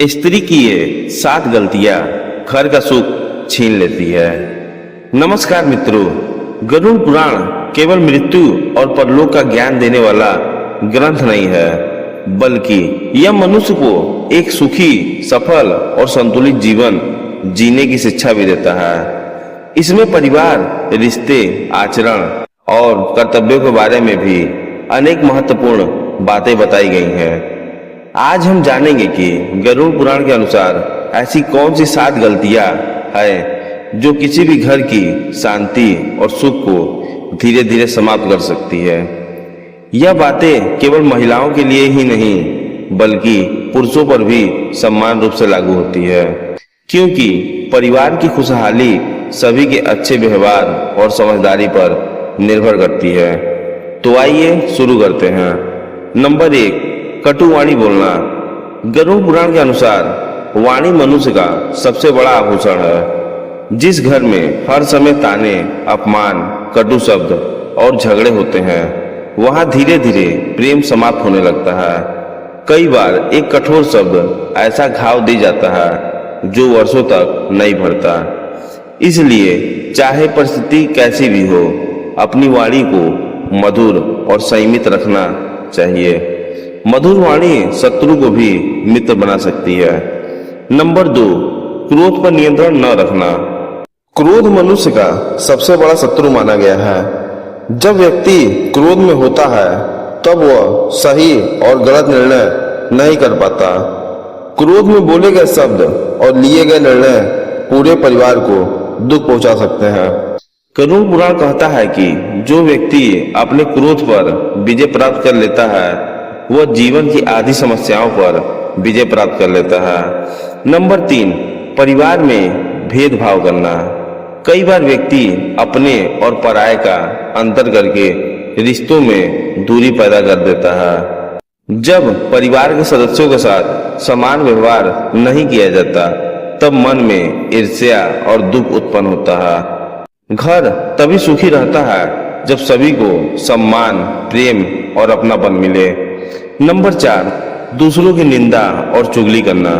स्त्री की ये 7 गलतियां घर का सुख छीन लेती है। नमस्कार मित्रों, गरुड़ पुराण केवल मृत्यु और परलोक का ज्ञान देने वाला ग्रंथ नहीं है, बल्कि यह मनुष्य को एक सुखी, सफल और संतुलित जीवन जीने की शिक्षा भी देता है। इसमें परिवार, रिश्ते, आचरण और कर्तव्यों के बारे में भी अनेक महत्वपूर्ण बातें बताई गई हैं। आज हम जानेंगे कि गरुड़ पुराण के अनुसार ऐसी कौन सी 7 गलतियां हैं जो किसी भी घर की शांति और सुख को धीरे धीरे समाप्त कर सकती है। यह बातें केवल महिलाओं के लिए ही नहीं, बल्कि पुरुषों पर भी समान रूप से लागू होती है, क्योंकि परिवार की खुशहाली सभी के अच्छे व्यवहार और समझदारी पर निर्भर करती है। तो आइए शुरू करते हैं। नंबर 1, कटु वाणी बोलना। गरुड़ पुराण के अनुसार वाणी मनुष्य का सबसे बड़ा आभूषण है। जिस घर में हर समय ताने, अपमान, कटु शब्द और झगड़े होते हैं, वहां धीरे धीरे प्रेम समाप्त होने लगता है। कई बार एक कठोर शब्द ऐसा घाव दे जाता है जो वर्षों तक नहीं भरता। इसलिए चाहे परिस्थिति कैसी भी हो, अपनी वाणी को मधुर और संयमित रखना चाहिए। मधुर वाणी शत्रु को भी मित्र बना सकती है। नंबर 2, क्रोध पर नियंत्रण न रखना। क्रोध मनुष्य का सबसे बड़ा शत्रु माना गया है। जब व्यक्ति क्रोध में होता है, तब वह सही और गलत निर्णय नहीं कर पाता। क्रोध में बोले गए शब्द और लिए गए निर्णय पूरे परिवार को दुख पहुंचा सकते हैं। गरुड़ पुराण कहता है कि जो व्यक्ति अपने क्रोध पर विजय प्राप्त कर लेता है, वह जीवन की आधी समस्याओं पर विजय प्राप्त कर लेता है। नंबर 3, परिवार में भेदभाव करना। कई बार व्यक्ति अपने और पराये का अंतर करके रिश्तों में दूरी पैदा कर देता है। जब परिवार के सदस्यों के साथ समान व्यवहार नहीं किया जाता, तब मन में ईर्ष्या और दुख उत्पन्न होता है। घर तभी सुखी रहता है जब सभी को सम्मान, प्रेम और अपनापन मिले। नंबर 4, दूसरों की निंदा और चुगली करना।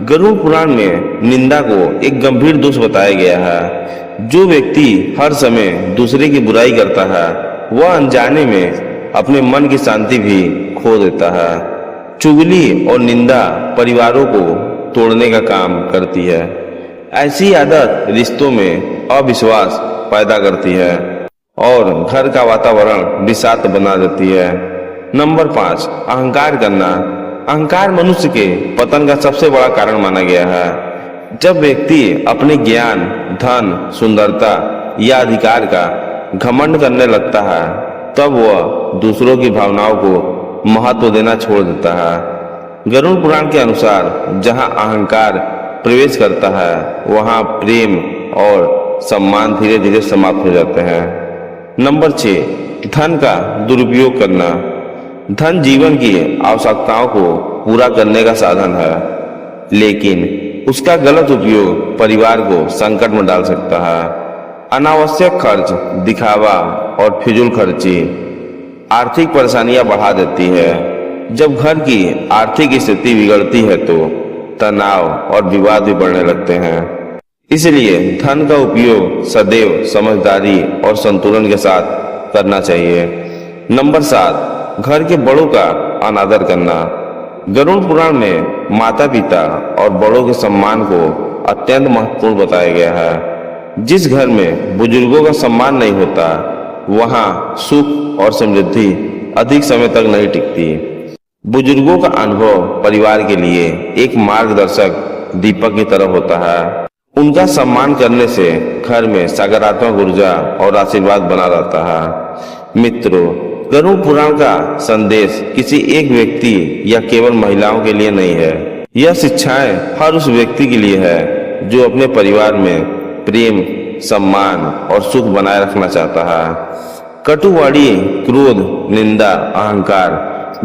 गरुड़ पुराण में निंदा को एक गंभीर दोष बताया गया है। जो व्यक्ति हर समय दूसरे की बुराई करता है, वह अनजाने में अपने मन की शांति भी खो देता है। चुगली और निंदा परिवारों को तोड़ने का काम करती है। ऐसी आदत रिश्तों में अविश्वास पैदा करती है और घर का वातावरण विषाक्त बना देती है। नंबर 5, अहंकार करना। अहंकार मनुष्य के पतन का सबसे बड़ा कारण माना गया है। जब व्यक्ति अपने ज्ञान, धन, सुंदरता या अधिकार का घमंड करने लगता है, तब वह दूसरों की भावनाओं को महत्व देना छोड़ देता है। गरुड़ पुराण के अनुसार जहां अहंकार प्रवेश करता है, वहां प्रेम और सम्मान धीरे धीरे समाप्त हो जाते हैं। नंबर 6, धन का दुरुपयोग करना। धन जीवन की आवश्यकताओं को पूरा करने का साधन है, लेकिन उसका गलत उपयोग परिवार को संकट में डाल सकता है। अनावश्यक खर्च, दिखावा और फिजूल खर्ची आर्थिक परेशानियां बढ़ा देती है। जब घर की आर्थिक स्थिति बिगड़ती है, तो तनाव और विवाद भी बढ़ने लगते हैं। इसलिए धन का उपयोग सदैव समझदारी और संतुलन के साथ करना चाहिए। नंबर 7, घर के बड़ों का अनादर करना। गरुड़ पुराण में माता पिता और बड़ों के सम्मान को अत्यंत महत्वपूर्ण बताया गया है। जिस घर में बुजुर्गों का सम्मान नहीं होता, वहां सुख और समृद्धि अधिक समय तक नहीं टिकती। बुजुर्गों का अनुभव परिवार के लिए एक मार्गदर्शक दीपक की तरह होता है। उनका सम्मान करने से घर में सकारात्मक ऊर्जा और आशीर्वाद बना रहता है। मित्रों, गरुड़ पुराण का संदेश किसी एक व्यक्ति या केवल महिलाओं के लिए नहीं है। यह शिक्षाएं हर उस व्यक्ति के लिए है जो अपने परिवार में प्रेम, सम्मान और सुख बनाए रखना चाहता है। कटु वाणी, क्रोध, निंदा, अहंकार,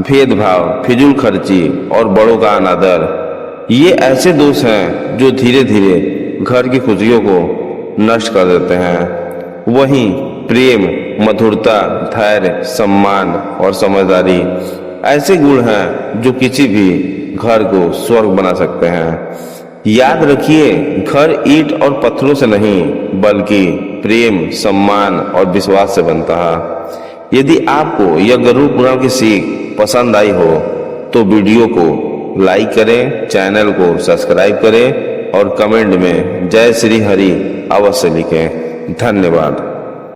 भेदभाव, फिजूल खर्ची और बड़ों का अनादर, ये ऐसे दोष हैं जो धीरे धीरे घर की खुशियों को नष्ट कर देते हैं। वहीं प्रेम, मधुरता, धैर्य, सम्मान और समझदारी ऐसे गुण हैं जो किसी भी घर को स्वर्ग बना सकते हैं। याद रखिए, घर ईंट और पत्थरों से नहीं बल्कि प्रेम, सम्मान और विश्वास से बनता है। यदि आपको यह गरुड़ पुराण की सीख पसंद आई हो तो वीडियो को लाइक करें, चैनल को सब्सक्राइब करें और कमेंट में जय श्री हरि अवश्य लिखें। धन्यवाद।